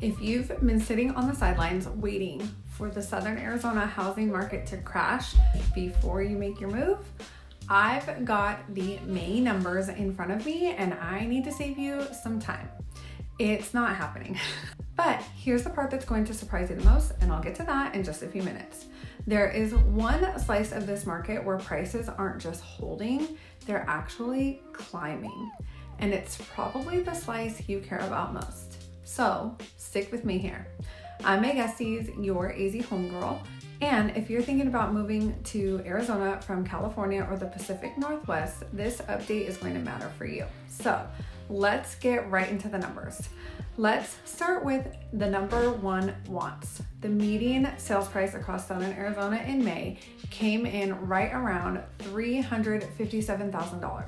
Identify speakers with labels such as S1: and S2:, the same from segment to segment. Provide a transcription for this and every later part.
S1: If you've been sitting on the sidelines waiting for the Southern Arizona housing market to crash before you make your move, I've got the May numbers in front of me and I need to save you some time. It's not happening. But here's the part that's going to surprise you the most, and I'll get to that in just a few minutes. There is one slice of this market where prices aren't just holding, they're actually climbing. And it's probably the slice you care about most. So stick with me here. I'm Meagan, your AZ homegirl. And if you're thinking about moving to Arizona from California or the Pacific Northwest, this update is going to matter for you. So let's get right into the numbers. Let's start with the number one wants. The median sales price across Southern Arizona in May came in right around $357,000.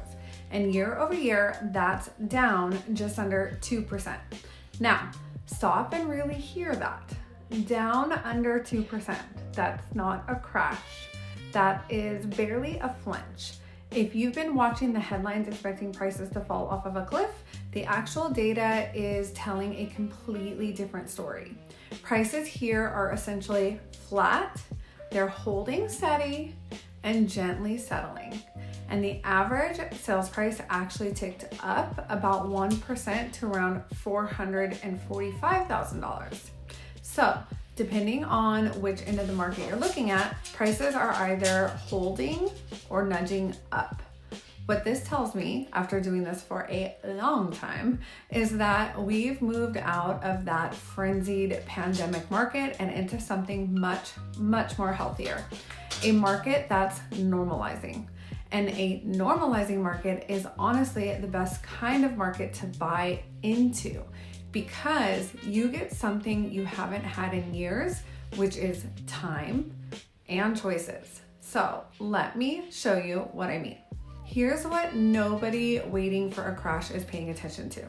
S1: And year over year, that's down just under 2%. Now, stop and really hear that. Down under 2%. That's not a crash. That is barely a flinch. If you've been watching the headlines expecting prices to fall off of a cliff, the actual data is telling a completely different story. Prices here are essentially flat, they're holding steady, and gently settling. And the average sales price actually ticked up about 1% to around $445,000. So, depending on which end of the market you're looking at, prices are either holding or nudging up. What this tells me, after doing this for a long time, is that we've moved out of that frenzied pandemic market and into something much, much more healthier. A market that's normalizing. And a normalizing market is honestly the best kind of market to buy into, because you get something you haven't had in years, which is time and choices. So let me show you what I mean. Here's what nobody waiting for a crash is paying attention to: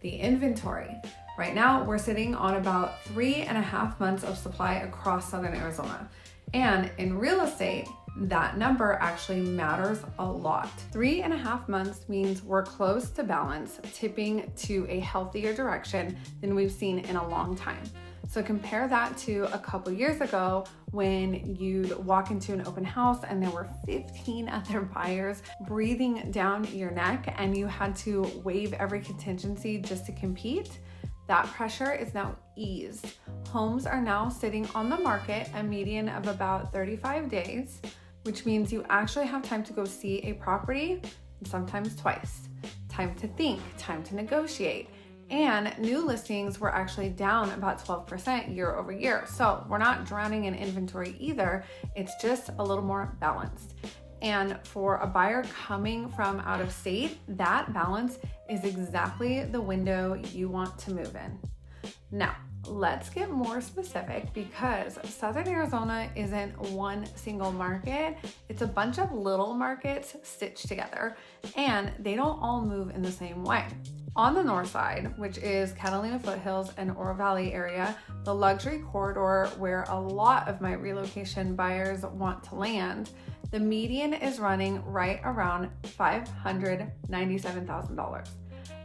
S1: the inventory. Right now, we're sitting on about 3.5 months of supply across Southern Arizona. And in real estate, that number actually matters a lot. 3.5 months means we're close to balance, tipping to a healthier direction than we've seen in a long time. So compare that to a couple years ago when you'd walk into an open house and there were 15 other buyers breathing down your neck and you had to waive every contingency just to compete. That pressure is now eased. Homes are now sitting on the market a median of about 35 days, which means you actually have time to go see a property, sometimes twice. Time to think, time to negotiate. And new listings were actually down about 12% year over year. So we're not drowning in inventory either. It's just a little more balanced. And for a buyer coming from out of state, that balance is exactly the window you want to move in. Now, let's get more specific, because Southern Arizona isn't one single market. It's a bunch of little markets stitched together, and they don't all move in the same way. On the north side, which is Catalina, Foothills, and Oro Valley area, the luxury corridor where a lot of my relocation buyers want to land, the median is running right around $597,000.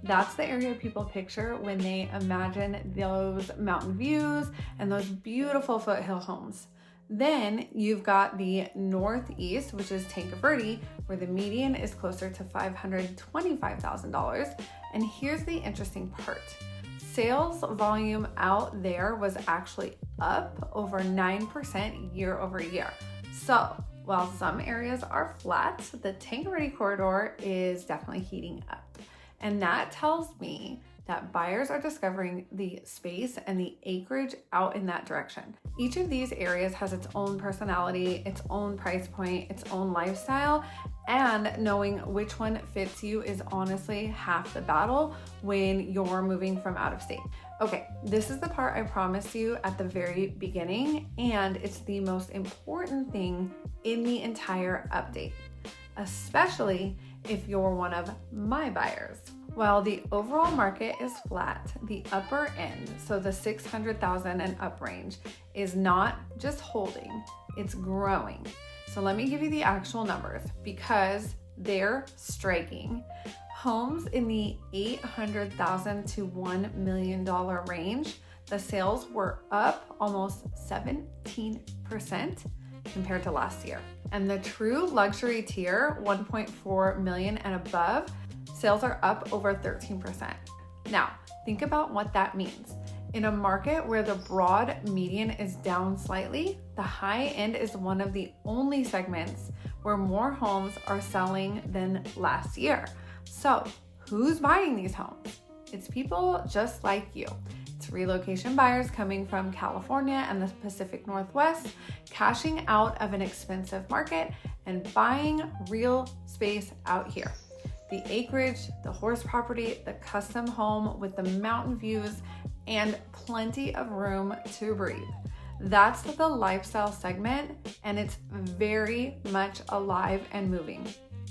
S1: That's the area people picture when they imagine those mountain views and those beautiful foothill homes. Then you've got the northeast, which is Tanque, Verde, where the median is closer to $525,000. And here's the interesting part. Sales volume out there was actually up over 9% year over year. So while some areas are flat, the Tanque Verde corridor is definitely heating up. And that tells me that buyers are discovering the space and the acreage out in that direction. Each of these areas has its own personality, its own price point, its own lifestyle, and knowing which one fits you is honestly half the battle when you're moving from out of state. Okay, this is the part I promised you at the very beginning, and it's the most important thing in the entire update, especially if you're one of my buyers. While the overall market is flat, the upper end, so the 600,000 and up range, is not just holding, it's growing. So let me give you the actual numbers because they're striking. Homes in the $800,000 to $1 million range, the sales were up almost 17% compared to last year. And the true luxury tier, 1.4 million and above, sales are up over 13%. Now, think about what that means. In a market where the broad median is down slightly, the high end is one of the only segments where more homes are selling than last year. So, who's buying these homes? It's people just like you. It's relocation buyers coming from California and the Pacific Northwest, cashing out of an expensive market and buying real space out here. The acreage, the horse property, the custom home with the mountain views, and plenty of room to breathe. That's the lifestyle segment, and it's very much alive and moving.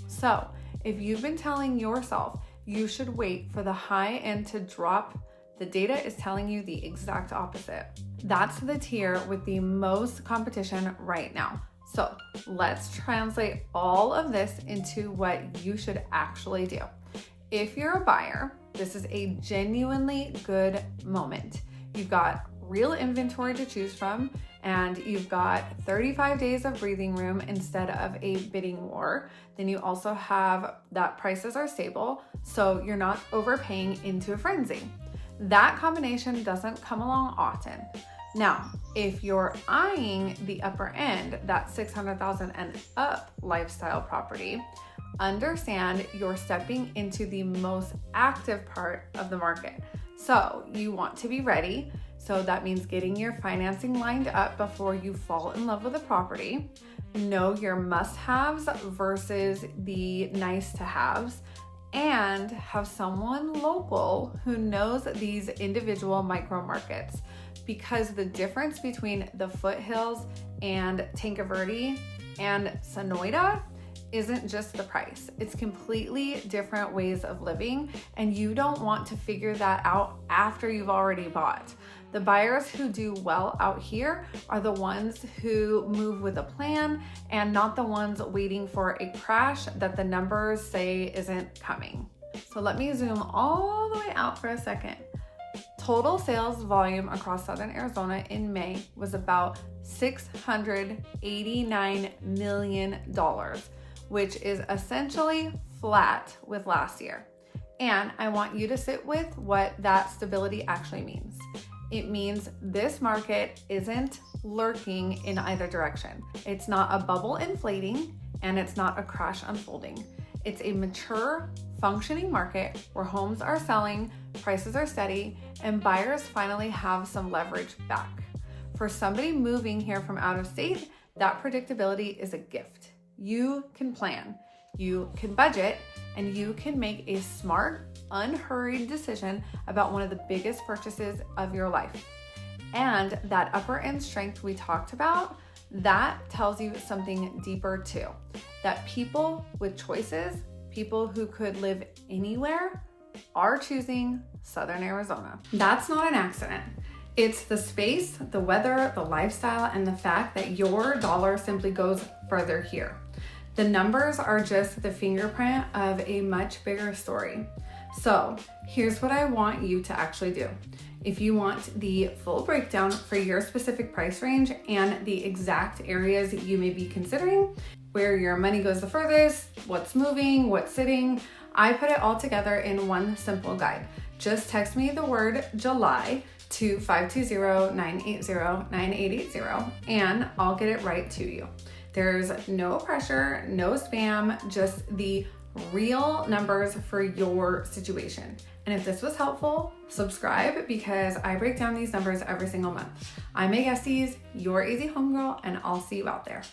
S1: So if you've been telling yourself you should wait for the high end to drop, the data is telling you the exact opposite. That's the tier with the most competition right now. So let's translate all of this into what you should actually do. If you're a buyer, this is a genuinely good moment. You've got real inventory to choose from, and you've got 35 days of breathing room instead of a bidding war. Then you also have that prices are stable, so you're not overpaying into a frenzy. That combination doesn't come along often. Now, if you're eyeing the upper end, that $600,000 and up lifestyle property, understand you're stepping into the most active part of the market. So you want to be ready. So that means getting your financing lined up before you fall in love with the property. Know your must-haves versus the nice-to-haves, and have someone local who knows these individual micro markets, because the difference between the Foothills and Tanque Verde and Sonoita isn't just the price. It's completely different ways of living, and you don't want to figure that out after you've already bought. The buyers who do well out here are the ones who move with a plan and not the ones waiting for a crash that the numbers say isn't coming. So let me zoom all the way out for a second. Total sales volume across Southern Arizona in May was about $689 million, which is essentially flat with last year. And I want you to sit with what that stability actually means. It means this market isn't lurking in either direction. It's not a bubble inflating, and it's not a crash unfolding. It's a mature, functioning market where homes are selling, prices are steady, and buyers finally have some leverage back. For somebody moving here from out of state, that predictability is a gift. You can plan, you can budget, and you can make a smart, unhurried decision about one of the biggest purchases of your life. And that upper end strength we talked about, that tells you something deeper too. That people with choices, people who could live anywhere, are choosing Southern Arizona. That's not an accident. It's the space, the weather, the lifestyle, and the fact that your dollar simply goes further here. The numbers are just the fingerprint of a much bigger story. So here's what I want you to actually do. If you want the full breakdown for your specific price range and the exact areas you may be considering, where your money goes the furthest, what's moving, what's sitting, I put it all together in one simple guide. Just text me the word July to 520-980-9880 and I'll get it right to you. There's no pressure, no spam, just the real numbers for your situation. And if this was helpful, subscribe, because I break down these numbers every single month. I'm Meagan, your easy home girl, and I'll see you out there.